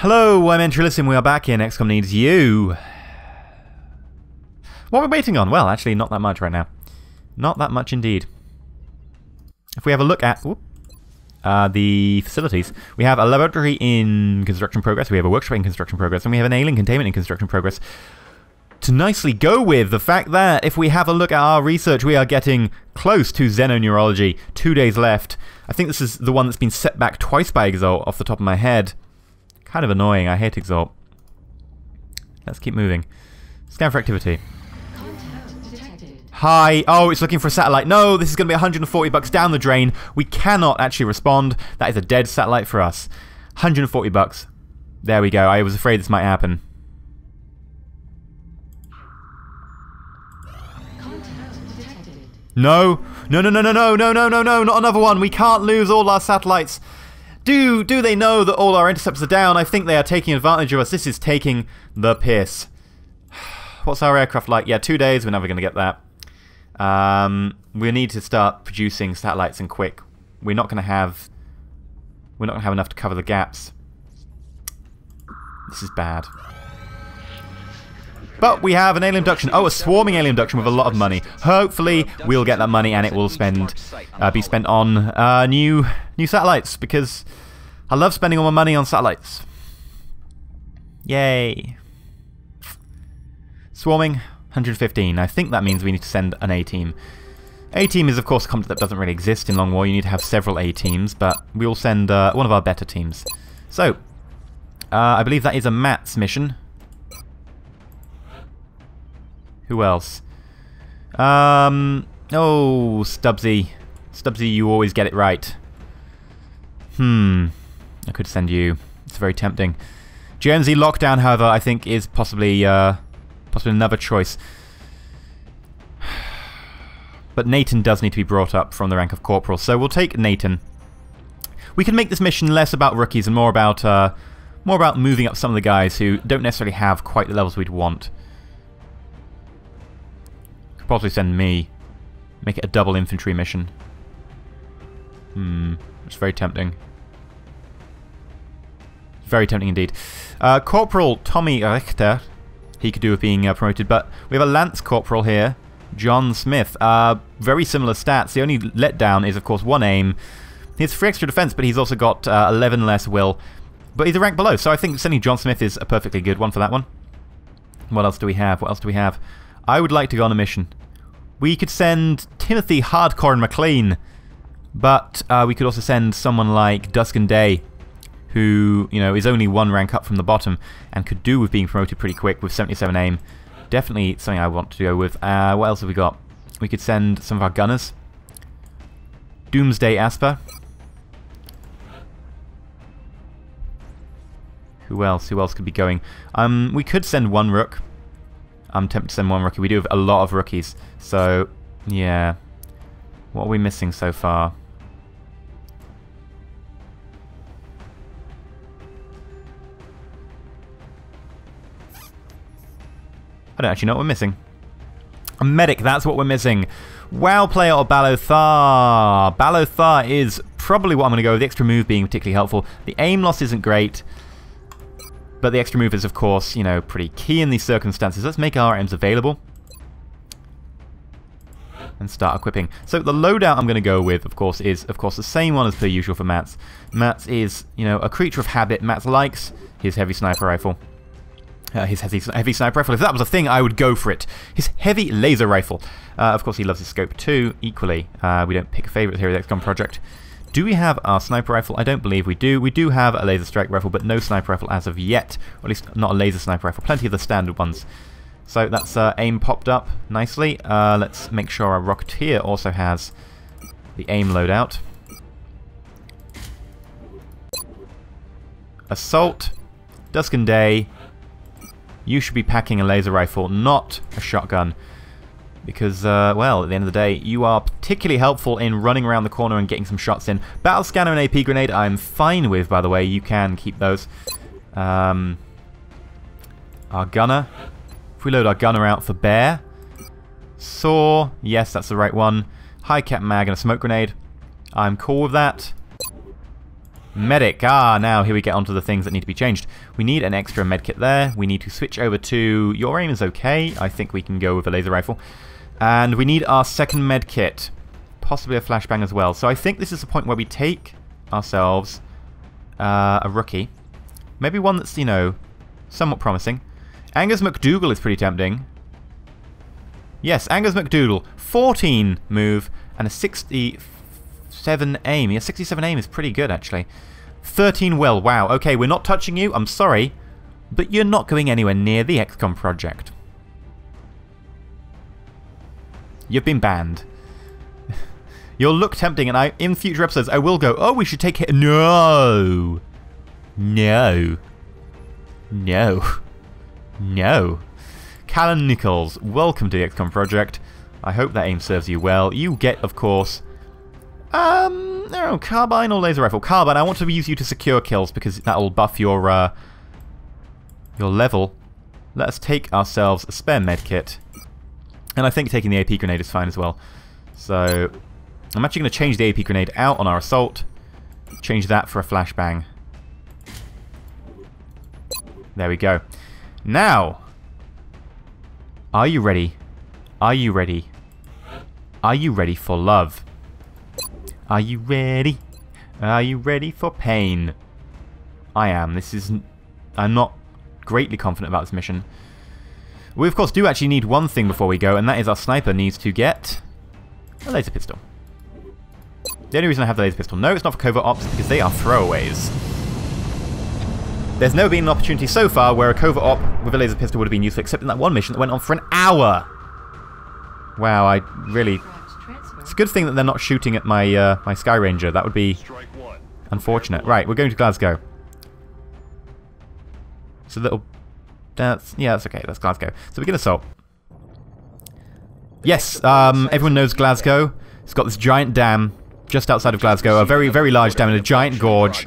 Hello, I'm EnterElysium. We are back in XCOM Needs You. What are we waiting on? Well, actually, not that much right now. Not that much indeed. If we have a look at the facilities, we have a laboratory in construction progress, we have a workshop in construction progress, and we have an alien containment in construction progress. To nicely go with the fact that if we have a look at our research, we are getting close to xenoneurology. 2 days left. I think this is the one that's been set back twice by Exalt off the top of my head. Kind of annoying. I hate Exalt. Let's keep moving. Scan for activity. Hi. Oh, it's looking for a satellite. No, this is going to be $140 down the drain. We cannot actually respond. That is a dead satellite for us. $140. There we go. I was afraid this might happen. No. No, no, no, no, no, no, no, no, no, not another one. We can't lose all our satellites. Do they know that all our intercepts are down? I think they are taking advantage of us. This is taking the piss. What's our aircraft like? Yeah, 2 days. We're never going to get that. We need to start producing satellites and quick. We're not going to have enough to cover the gaps. This is bad. But we have an alien abduction. Oh, a swarming alien abduction with a lot of money. Hopefully, we'll get that money and it will be spent on new satellites, because I love spending all my money on satellites. Yay. Swarming, 115. I think that means we need to send an A-team. A-team is, of course, a concept that doesn't really exist in Long War. You need to have several A-teams, but we'll send one of our better teams. So, I believe that is a Matt's mission. Who else? Oh, Stubbsy. Stubbsy, you always get it right. I could send you. It's very tempting. GMZ Lockdown, however, I think is possibly another choice. But Nathan does need to be brought up from the rank of Corporal, so we'll take Nathan. We can make this mission less about rookies and more about moving up some of the guys who don't necessarily have quite the levels we'd want. Could possibly send me. Make it a double infantry mission. It's very tempting. Very tempting indeed. Corporal Tommy Richter, he could do with being promoted, but we have a Lance Corporal here, John Smith. Very similar stats. The only letdown is, of course, 1 aim. He has 3 extra defense, but he's also got 11 less will. But he's a rank below, so I think sending John Smith is a perfectly good one for that one. What else do we have? What else do we have? I would like to go on a mission. We could send Timothy Hardcore and McLean, but we could also send someone like Dusk and Day, who, you know, is only 1 rank up from the bottom and could do with being promoted pretty quick with 77 aim. Definitely something I want to go with. What else have we got? We could send some of our gunners. Doomsday Asper. Who else? Who else could be going? We could send 1 rook. I'm tempted to send 1 rookie. We do have a lot of rookies. So, yeah. What are we missing so far? I don't actually know what we're missing. A medic, that's what we're missing. WoW player or Balothar? Balothar is probably what I'm going to go with, the extra move being particularly helpful. The aim loss isn't great, but the extra move is, of course, you know, pretty key in these circumstances. Let's make our items available and start equipping. So the loadout I'm going to go with, of course, is, the same one as per usual for Mats. Mats is, you know, a creature of habit. Mats likes his heavy sniper rifle. His heavy sniper rifle. If that was a thing, I would go for it. His heavy laser rifle. Of course, he loves his scope too, equally. We don't pick a favourite here at the XCOM project. Do we have our sniper rifle? I don't believe we do. We do have a laser strike rifle, but no sniper rifle as of yet. Or at least not a laser sniper rifle. Plenty of the standard ones. So that's aim popped up nicely. Let's make sure our Rocketeer also has the aim loadout. Assault. Dusk and Day. You should be packing a laser rifle, not a shotgun. Because, well, at the end of the day, you are particularly helpful in running around the corner and getting some shots in. Battle Scanner and AP Grenade I'm fine with, by the way. You can keep those. Our Gunner. If we load our Gunner out for Bear. Saw. Yes, that's the right one. High Cap Mag and a Smoke Grenade. I'm cool with that. Medic. Ah, now here we get onto the things that need to be changed. We need an extra medkit there. We need to switch over to... Your aim is okay. I think we can go with a laser rifle. And we need our second medkit. Possibly a flashbang as well. So I think this is the point where we take ourselves a rookie. Maybe one that's, you know, somewhat promising. Angus McDougal is pretty tempting. Yes, Angus McDougal. 14 move and a 67 aim. Yeah, 67 aim is pretty good, actually. 13 will. Wow. Okay, we're not touching you. I'm sorry. But you're not going anywhere near the XCOM project. You've been banned. You'll look tempting, and in future episodes I will go, oh, we should take it. No. No. No. No. Callan Nichols, welcome to the XCOM project. I hope that aim serves you well. You get, of course, no, carbine or laser rifle. Carbine, I want to use you to secure kills because that'll buff your level. Let us take ourselves a spare medkit. And I think taking the AP grenade is fine as well. So, I'm actually going to change the AP grenade out on our assault. Change that for a flashbang. There we go. Now, are you ready? Are you ready? Are you ready for love? Are you ready? Are you ready for pain? I am. This is... I'm not greatly confident about this mission. We, of course, do actually need one thing before we go, and that is our sniper needs to get a laser pistol. The only reason I have the laser pistol... No, it's not for covert ops, because they are throwaways. There's never been an opportunity so far where a covert op with a laser pistol would have been useful, except in that one mission that went on for an hour. Wow, I really... It's a good thing that they're not shooting at my my Sky Ranger. That would be unfortunate. Right, we're going to Glasgow. So that'll... yeah, that's okay. That's Glasgow. So we get assault. Yes, everyone knows Glasgow. It's got this giant dam just outside of Glasgow, a very, very large dam in a giant gorge.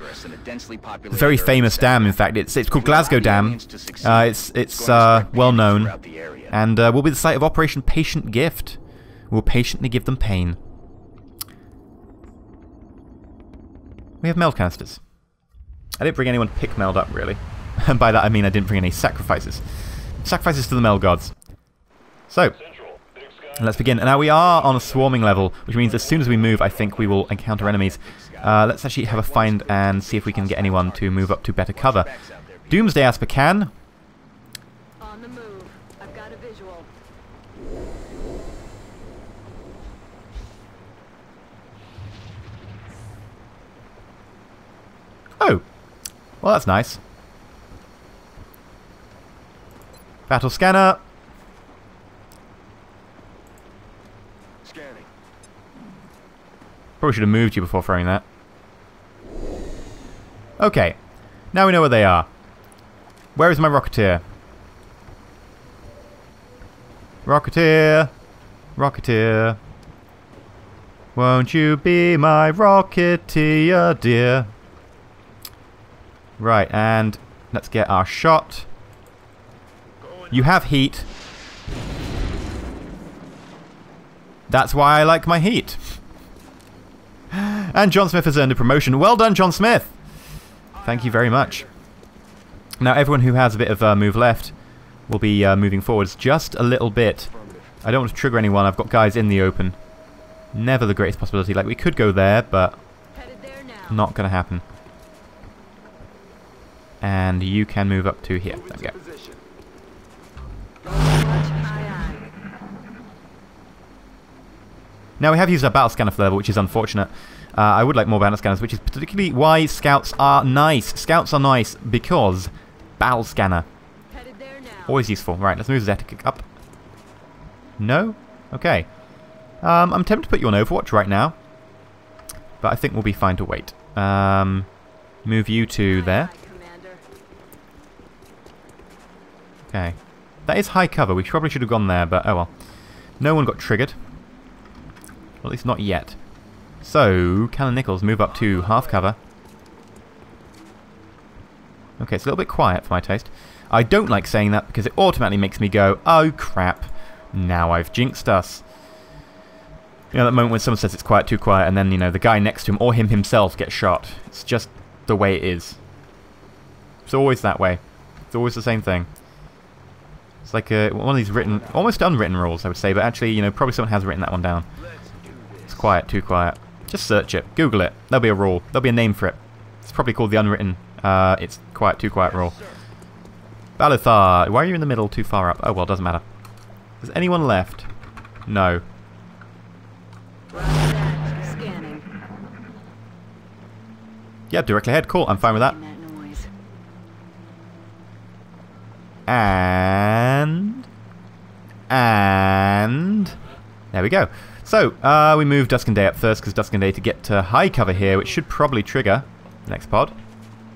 Very famous dam, in fact. It's called Glasgow Dam. It's well known, and will be the site of Operation Patient Gift. We'll patiently give them pain. We have meld canisters. I didn't bring anyone to pick meld up, really. And by that I mean I didn't bring any sacrifices. Sacrifices to the meld gods. So, let's begin. Now we are on a swarming level, which means as soon as we move, I think we will encounter enemies. Let's actually have a find and see if we can get anyone to move up to better cover. Doomsday Asper can. On the move. I've got a visual. Oh, well that's nice. Battle scanner. Scanning. Probably should have moved you before throwing that. Okay, now we know where they are. Where is my Rocketeer? Rocketeer, Rocketeer. Won't you be my Rocketeer, dear? Right, and let's get our shot. You have heat. That's why I like my heat. And John Smith has earned a promotion. Well done, John Smith! Thank you very much. Now, everyone who has a bit of move left will be moving forwards just a little bit. I don't want to trigger anyone. I've got guys in the open. Never the greatest possibility. Like, we could go there, but not going to happen. And you can move up to here. There we go. Now we have used our battle scanner for the level, which is unfortunate. I would like more battle scanners, which is particularly why scouts are nice. Scouts are nice because battle scanner. Always useful. Right, let's move Zetic up. No? Okay. I'm tempted to put you on Overwatch right now, but I think we'll be fine to wait. Move you to there. Okay. That is high cover. We probably should have gone there, but oh well. No one got triggered. Well, at least not yet. So, Callan Nichols, move up to half cover. Okay, it's a little bit quiet for my taste. I don't like saying that because it automatically makes me go, oh crap, now I've jinxed us. You know, that moment when someone says it's quiet, too quiet, and then, you know, the guy next to him or him himself gets shot. It's just the way it is. It's always that way. It's always the same thing. It's like one of these written, almost unwritten rules, I would say, but actually, you know, probably someone has written that one down. It's quiet, too quiet. Just search it. Google it. There'll be a rule. There'll be a name for it. It's probably called the unwritten, it's quiet, too quiet rule. Balothar, why are you in the middle too far up? Oh, well, doesn't matter. Is anyone left? No. Scanning. Yeah, directly ahead. Cool, I'm fine with that. And there we go. So we move Dusk and Day up first because Dusk and Day to get to high cover here, which should probably trigger the next pod.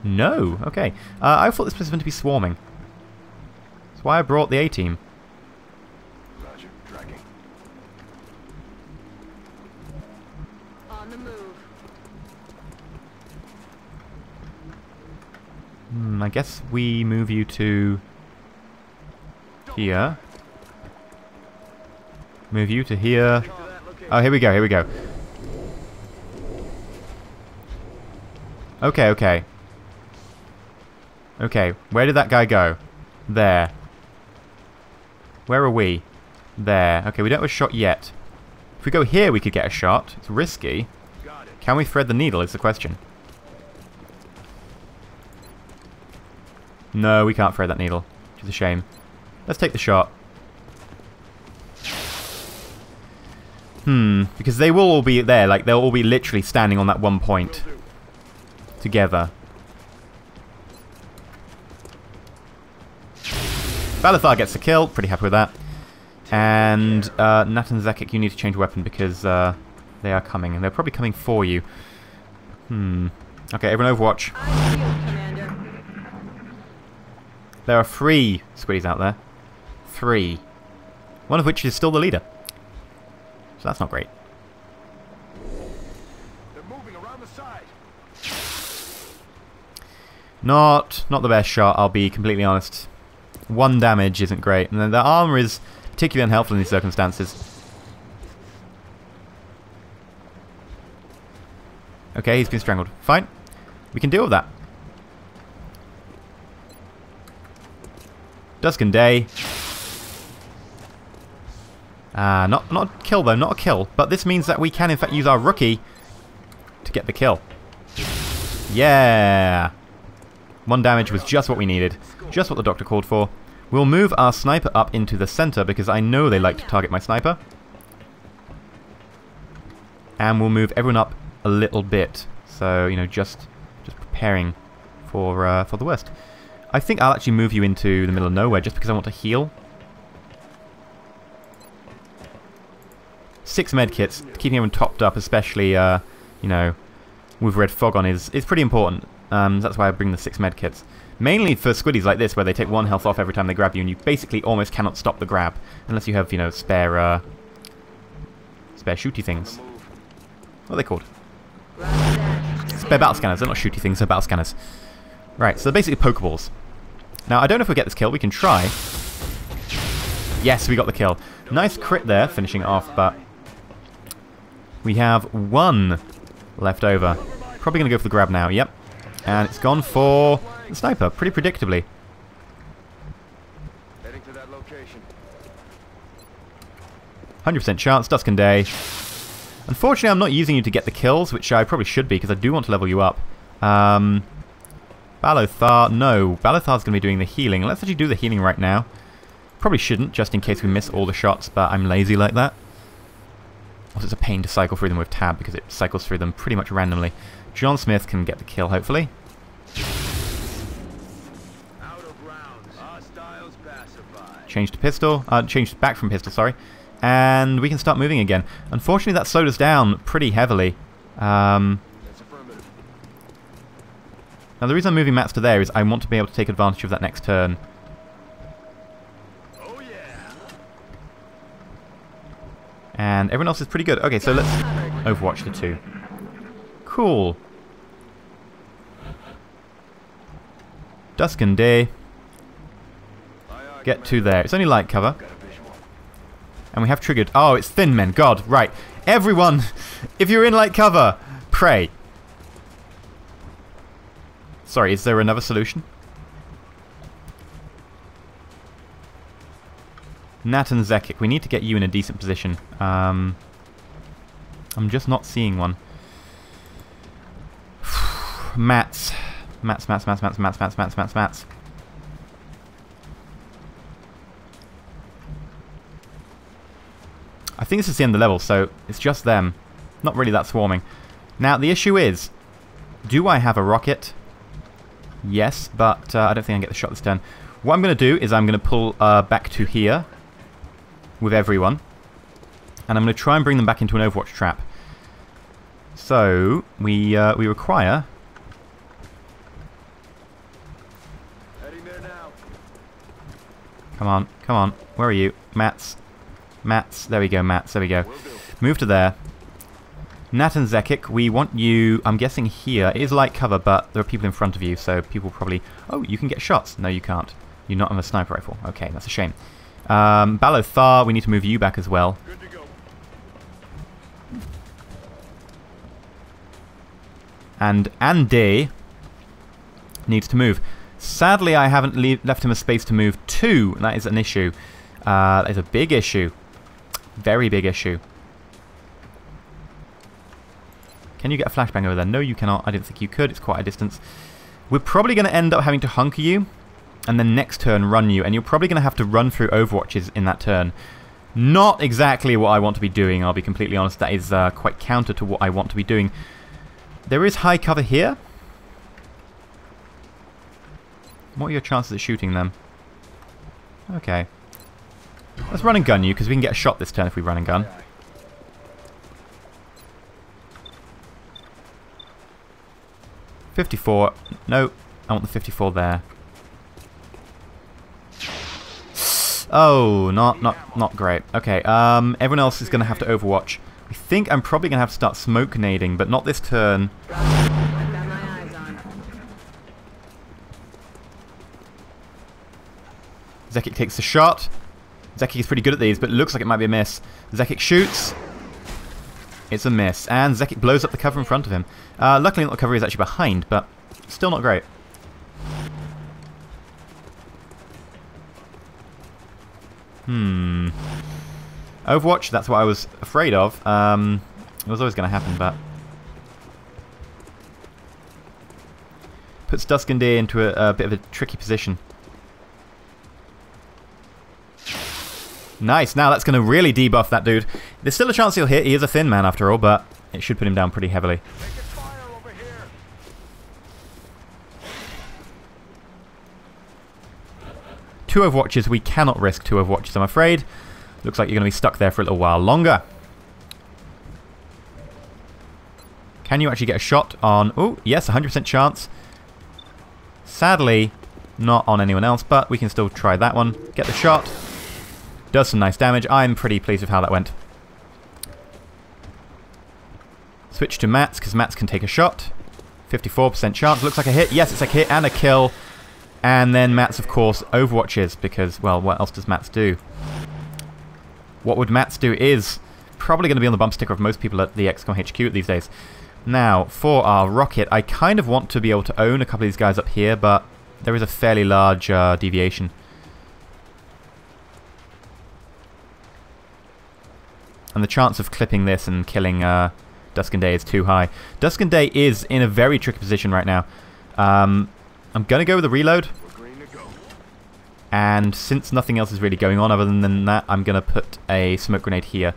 No, okay. I thought this was meant to be swarming. That's why I brought the A-team. Roger, tracking. On the move. I guess we move you to here. Move you to here. Oh, here we go, here we go. Okay, okay. Okay, where did that guy go? There. Where are we? There. Okay, we don't have a shot yet. If we go here, we could get a shot. It's risky. Can we thread the needle is the question. No, we can't thread that needle. Which is a shame. Let's take the shot. Because they will all be there, like, they'll all be literally standing on that one point. Together. Balothar gets the kill, pretty happy with that. And, Nat and Zekik, you need to change weapon because, they are coming, and they're probably coming for you. Okay, everyone overwatch. There are 3 squiddies out there. 3. One of which is still the leader. So that's not great. They're moving around the side. Not the best shot, I'll be completely honest. 1 damage isn't great, and then the armor is particularly unhelpful in these circumstances. Okay, he's been strangled. Fine. We can deal with that. Dusk and Day. Not a kill though, not a kill. But this means that we can in fact use our rookie to get the kill. Yeah! 1 damage was just what we needed. Just what the doctor called for. We'll move our sniper up into the center because I know they like to target my sniper. And we'll move everyone up a little bit. So, you know, just preparing for the worst. I think I'll actually move you into the middle of nowhere just because I want to heal. 6 medkits, keeping everyone topped up, especially, you know, with red fog on is pretty important. That's why I bring the 6 medkits. Mainly for squiddies like this, where they take 1 health off every time they grab you, and you basically almost cannot stop the grab. Unless you have, you know, spare shooty things. What are they called? Spare battle scanners. They're not shooty things, they're battle scanners. Right, so they're basically Pokeballs. Now, I don't know if we get this kill. We can try. Yes, we got the kill. Nice crit there, finishing it off, but we have 1 left over. Probably going to go for the grab now, yep. And it's gone for the sniper, pretty predictably. Heading to that location. 100% chance, Dusk and Day. Unfortunately, I'm not using you to get the kills, which I probably should be, because I do want to level you up. Balothar, no. Balothar's going to be doing the healing. Let's actually do the healing right now. Probably shouldn't, just in case we miss all the shots, but I'm lazy like that. Also, it's a pain to cycle through them with tab, because it cycles through them pretty much randomly. John Smith can get the kill, hopefully. Out of rounds. Hostiles pacified. Change to pistol. Change back from pistol, sorry. And we can start moving again. Unfortunately, that slowed us down pretty heavily. That's affirmative. Now, the reason I'm moving Mats to there is I want to be able to take advantage of that next turn. Oh yeah. And everyone else is pretty good. Okay, so let's Overwatch the 2. Cool. Dusk and Day. Get to there. It's only light cover. And we have triggered... Oh, it's thin men. God, right. Everyone, if you're in light cover, pray. Sorry, is there another solution? Nat and Zekik, we need to get you in a decent position. I'm just not seeing one. Mats. Mats. I think this is the end of the level, so it's just them. Not really that swarming. Now, the issue is, do I have a rocket? Yes, but I don't think I can get the shot this turn. What I'm going to do is I'm going to pull back to here with everyone. And I'm going to try and bring them back into an Overwatch trap. So, we require... Heading there now. Come on, come on. Where are you? Mats. Mats. There we go, Mats. There we go. Move to there. Nat and Zekik, we want you, I'm guessing here. It is light cover, but there are people in front of you, so people probably... Oh, you can get shots. No, you can't. You're not on a sniper rifle. Okay, that's a shame. Balothar, we need to move you back as well. Good to go. And Andy needs to move. Sadly, I haven't left him a space to move to. That is an issue. That is a big issue. Very big issue. Can you get a flashbang over there? No, you cannot. I didn't think you could. It's quite a distance. We're probably going to end up having to hunker you, and then next turn run you, and you're probably going to have to run through Overwatches in that turn. Not exactly what I want to be doing, I'll be completely honest. That is quite counter to what I want to be doing. There is high cover here. What are your chances of shooting them? Okay. Let's run and gun you, because we can get a shot this turn if we run and gun. 54. No, I want the 54 there. Oh, not great. Okay, everyone else is going to have to Overwatch. I think I'm probably going to have to start smoke nading, but not this turn. I've got my eyes on. Zekik takes the shot. Zekik is pretty good at these, but it looks like it might be a miss. Zekik shoots. It's a miss. And Zekik blows up the cover in front of him. Luckily, not the cover is actually behind, but still not great. Overwatch, that's what I was afraid of. It was always going to happen, but... Puts Duskandir into a bit of a tricky position. Nice, now that's going to really debuff that dude. There's still a chance he'll hit, he is a thin man after all, but it should put him down pretty heavily. Two Overwatches, we cannot risk two Overwatches, I'm afraid. Looks like you're going to be stuck there for a little while longer. Can you actually get a shot on... Oh, yes, 100% chance. Sadly, not on anyone else, but we can still try that one. Get the shot. Does some nice damage. I'm pretty pleased with how that went. Switch to Mats, because Mats can take a shot. 54% chance. Looks like a hit. Yes, it's a hit and a kill. And then Mats, of course, Overwatches, because, well, what else does Mats do? What would Mats do is probably going to be on the bump sticker of most people at the XCOM HQ these days. Now, for our rocket, I kind of want to be able to own a couple of these guys up here, but there is a fairly large deviation. And the chance of clipping this and killing Duskandir is too high. Duskandir is in a very tricky position right now. I'm going to go with a reload. And since nothing else is really going on other than that, I'm going to put a smoke grenade here.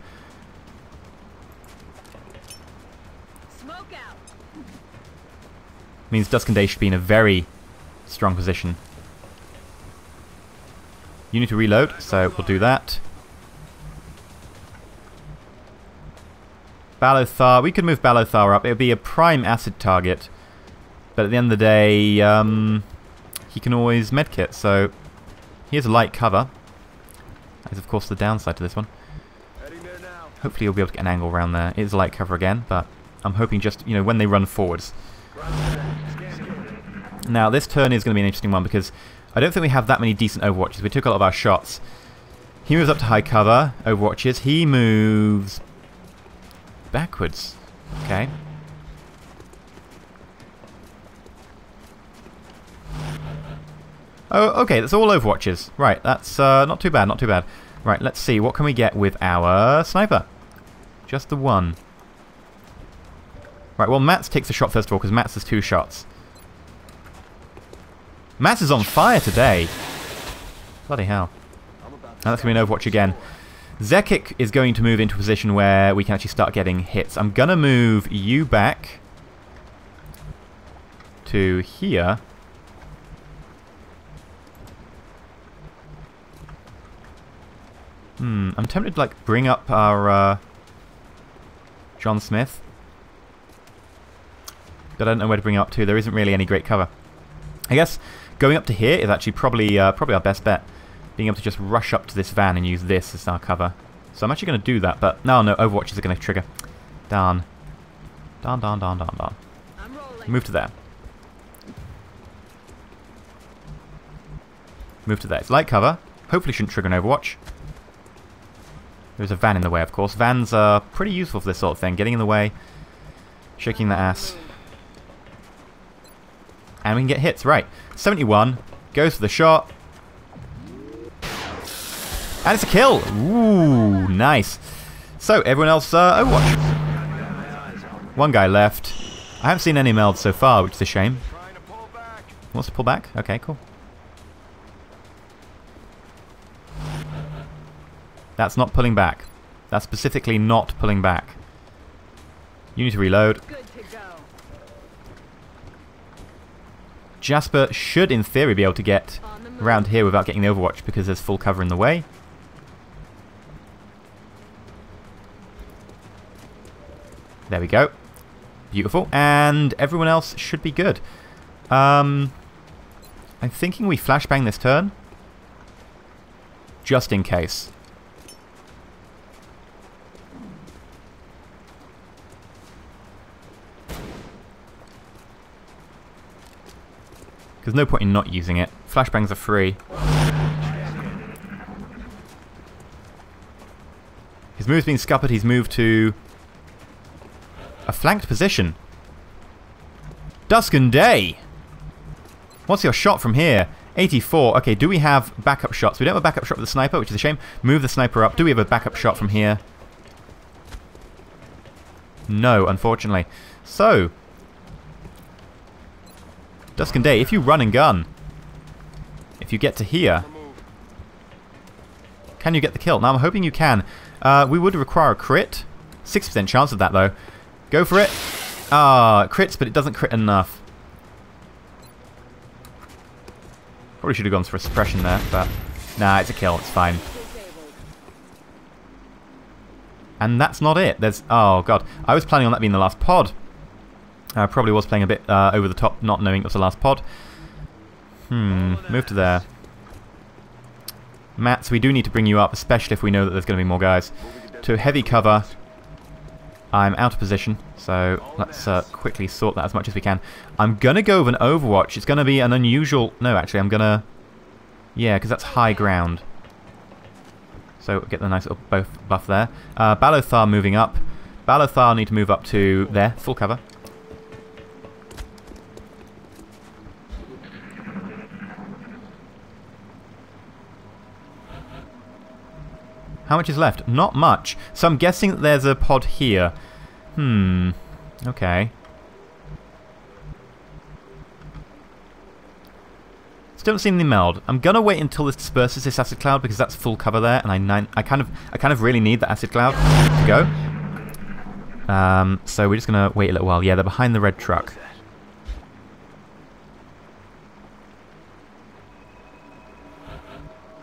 Smoke out. Means Duskandir should be in a very strong position. You need to reload, so we'll do that. Balothar, we could move Balothar up. It would be a prime acid target. But at the end of the day, he can always medkit, so here's a light cover. That is, of course, the downside to this one. Hopefully you'll be able to get an angle around there. It is light cover again, but I'm hoping just, you know, when they run forwards. Now, this turn is going to be an interesting one because I don't think we have that many decent Overwatches. We took a lot of our shots. He moves up to high cover, Overwatches. He moves backwards. Okay. Oh, okay, that's all Overwatches. Right, that's not too bad, not too bad. Right, let's see, what can we get with our sniper? Just the one. Right, well, Mats takes a shot first of all, because Mats has 2 shots. Mats is on fire today. Bloody hell. Now that's going to be an Overwatch again. Zekic is going to move into a position where we can actually start getting hits. I'm going to move you back to here. I'm tempted to like bring up our John Smith. But I don't know where to bring it up to. There isn't really any great cover. I guess going up to here is actually probably our best bet. Being able to just rush up to this van and use this as our cover. So I'm actually going to do that, but no, Overwatches are going to trigger. Darn. Darn. Move to there. Move to there. It's light cover. Hopefully shouldn't trigger an Overwatch. There's a van in the way, of course. Vans are pretty useful for this sort of thing. Getting in the way. Shaking the ass. And we can get hits. Right. 71. Goes for the shot. And it's a kill! Ooh, nice. So, everyone else, Overwatch. One guy left. I haven't seen any melds so far, which is a shame. Wants to pull back? Okay, cool. That's not pulling back. That's specifically not pulling back. You need to reload. Jasper should, in theory, be able to get around here without getting the Overwatch because there's full cover in the way. There we go. Beautiful. And everyone else should be good. I'm thinking we flashbang this turn. Just in case. There's no point in not using it. Flashbangs are free. His move's been scuppered. He's moved to a flanked position. Dusk and Day. What's your shot from here? 84. Okay, do we have backup shots? We don't have a backup shot with the sniper, which is a shame. Move the sniper up. Do we have a backup shot from here? No, unfortunately. So, Dusk and Day, if you run and gun, if you get to here, can you get the kill? Now, I'm hoping you can. We would require a crit. 6% chance of that, though. Go for it. Ah, it crits, but it doesn't crit enough. Probably should have gone for a suppression there, but nah, it's a kill. It's fine. And that's not it. There's... Oh, God. I was planning on that being the last pod. I probably was playing a bit over the top, not knowing it was the last pod. Move to there. Mats, we do need to bring you up, especially if we know that there's going to be more guys. To heavy cover. I'm out of position, so let's quickly sort that as much as we can. I'm going to go with an Overwatch. It's going to be an unusual... No, actually, I'm going to... Yeah, because that's high ground. So get the nice little buff there. Balothar moving up. Balothar need to move up to there, full cover. How much is left? Not much. So I'm guessing that there's a pod here. Okay. Still haven't seen the meld. I'm gonna wait until this disperses this acid cloud because that's full cover there, and I kind of really need the acid cloud to go. So we're just gonna wait a little while. Yeah, they're behind the red truck.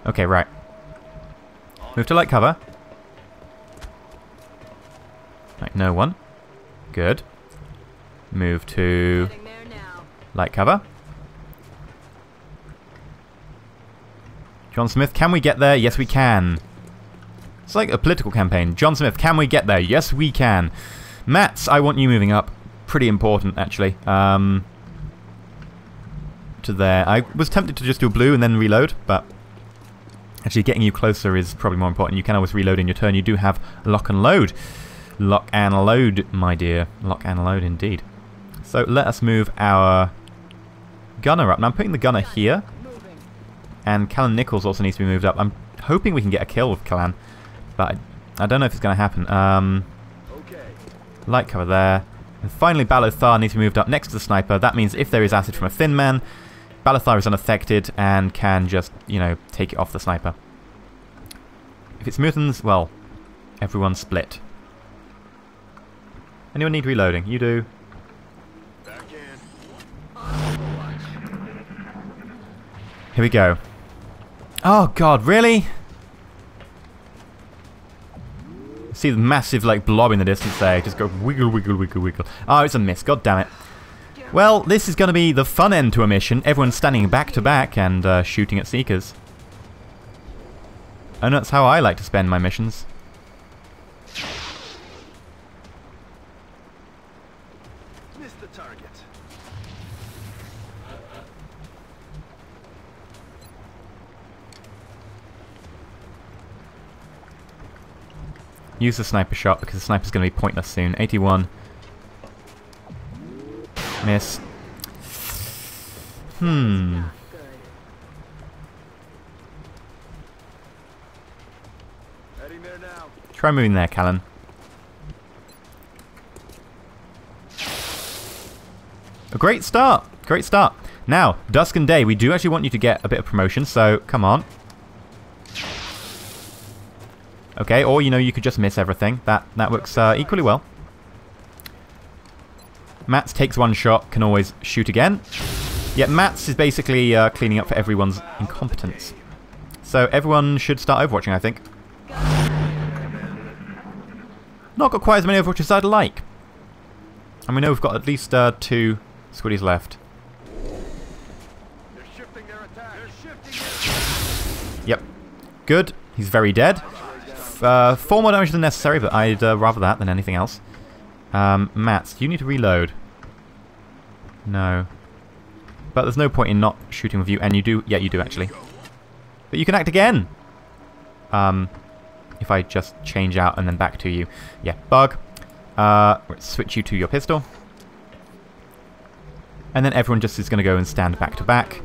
Okay, right. Move to light cover. Right, no one. Good. Move to light cover. John Smith, can we get there? Yes, we can. It's like a political campaign. John Smith, can we get there? Yes, we can. Mats, I want you moving up. Pretty important, actually. To there. I was tempted to just do blue and then reload, but actually getting you closer is probably more important. You can always reload in your turn. You do have lock and load. Lock and load, my dear. Lock and load indeed. So let us move our gunner up. Now I'm putting the gunner here. And Callan Nichols also needs to be moved up. I'm hoping we can get a kill with Callan, but I don't know if it's going to happen. Okay. Light cover there. And finally, Balothar needs to be moved up next to the sniper. That means if there is acid from a thin man, Balothar is unaffected and can just, you know, take it off the sniper. If it's mutants, well, everyone's split. Anyone need reloading? You do. Back in. Here we go. Oh god, really? See the massive like blob in the distance there. Just go wiggle, wiggle, wiggle, wiggle. Oh, it's a miss. God damn it. Well, this is going to be the fun end to a mission. Everyone's standing back to back and shooting at Seekers. And that's how I like to spend my missions. Missed the target. Use the sniper shot because the sniper's going to be pointless soon. 81. Miss. Not good. Heading there now. Try moving there, Callan. A great start. Great start. Now, Dusk and Day, we do actually want you to get a bit of promotion, so come on. Okay, or you know, you could just miss everything. That works equally well. Mats takes one shot, can always shoot again. Yeah, Mats is basically cleaning up for everyone's incompetence. So everyone should start overwatching, I think. Not got quite as many overwatches as I'd like. And we know we've got at least 2 squiddies left. They're shifting their attack. They're shifting their... Yep. Good. He's very dead. 4 more damage than necessary, but I'd rather that than anything else. Mats, do you need to reload? No. But there's no point in not shooting with you, and you do... Yeah, you do, actually. But you can act again! If I just change out and then back to you. Yeah, bug. Let's switch you to your pistol. And then everyone just is going to go and stand back to back.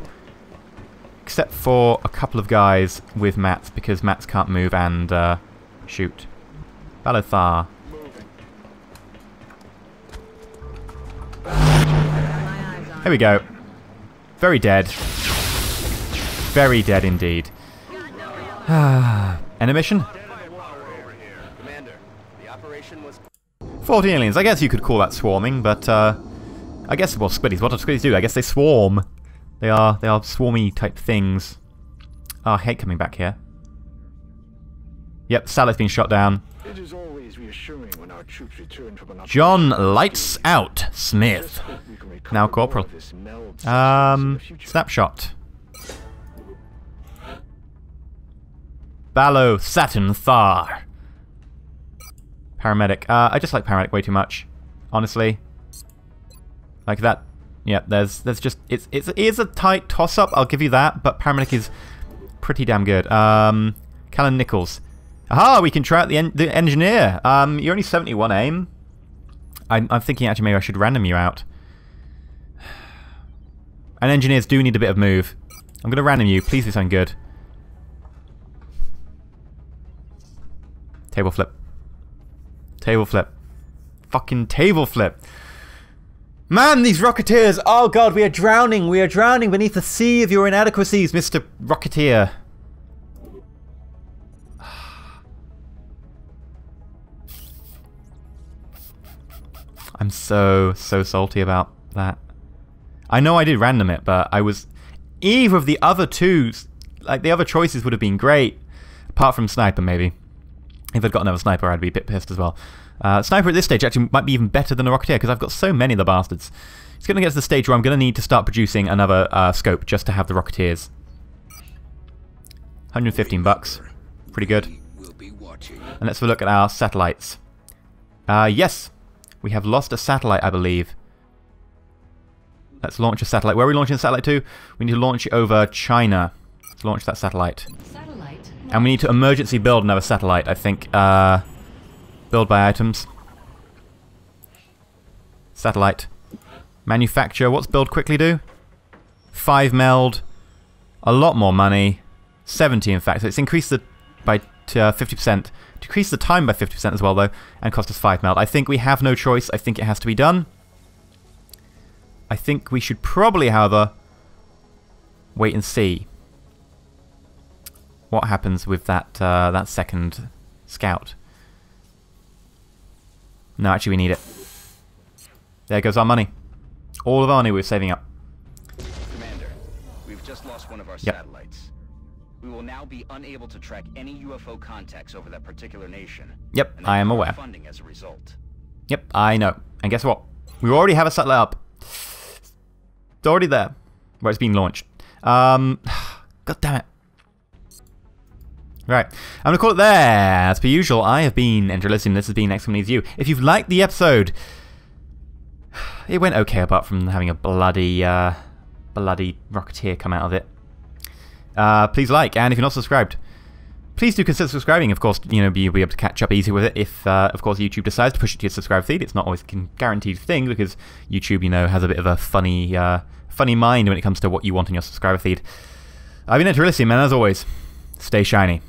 Except for a couple of guys with Mats, because Mats can't move and shoot. Balothar. Here we go. Very dead. Very dead indeed. End of mission? 14 aliens. I guess you could call that swarming, but I guess, well, squiddies. What do squiddies do? I guess they swarm. They are swarmy type things. Oh, I hate coming back here. Yep, Sally's been shot down. It is always reassuring when our troops return from an John Lights Out Smith. Now Corporal. Snapshot. Ballo Saturn Thar. Paramedic. I just like paramedic way too much, honestly. Like that. Yeah, there's just it is a tight toss up. I'll give you that, but paramedic is pretty damn good. Callan Nichols. Aha, we can try out the engineer. You're only 71 aim. I'm thinking actually maybe I should random you out. And engineers do need a bit of move. I'm gonna random you. Please do something good. Table flip. Table flip. Fucking table flip. Man, these Rocketeers! Oh god, we are drowning! We are drowning beneath the sea of your inadequacies, Mr. Rocketeer. I'm so salty about that. I know I did random it, but I was... Either of the other two, like the other choices would have been great. Apart from Sniper, maybe. If I'd got another Sniper, I'd be a bit pissed as well. Sniper at this stage actually might be even better than a Rocketeer, because I've got so many of the bastards. It's going to get to the stage where I'm going to need to start producing another scope just to have the Rocketeers. 115 bucks. Pretty good. And let's have a look at our satellites. Yes. We have lost a satellite, I believe. Let's launch a satellite. Where are we launching the satellite to? We need to launch it over China. Let's launch that satellite. And we need to emergency build another satellite, I think. Build by items. Satellite. Manufacture. What's build quickly do? 5 meld. a lot more money. 70 in fact. So it's increased it by 50%. Decreased the time by 50% as well though, and cost us 5 melt. I think we have no choice. I think it has to be done. I think we should probably, however, wait and see what happens with that that second scout. No, actually we need it. There goes our money. All of our money we're saving up. Commander, we've just lost one of our satellites. We will now be unable to track any UFO contacts over that particular nation. Yep, I am aware. Funding as a result. Yep, I know. And guess what? We already have a satellite up. It's already there, where it's being launched. God damn it. Right, I'm going to call it there. As per usual, I have been EnterElysium. This has been XCOM You. If you've liked the episode, it went okay apart from having a bloody Rocketeer come out of it. Please like, and if you're not subscribed, please do consider subscribing. Of course, you know, you'll be able to catch up easy with it if, of course, YouTube decides to push it to your subscribe feed. It's not always a guaranteed thing because YouTube, you know, has a bit of a funny mind when it comes to what you want in your subscriber feed. I've been EnterElysium, and as always, stay shiny.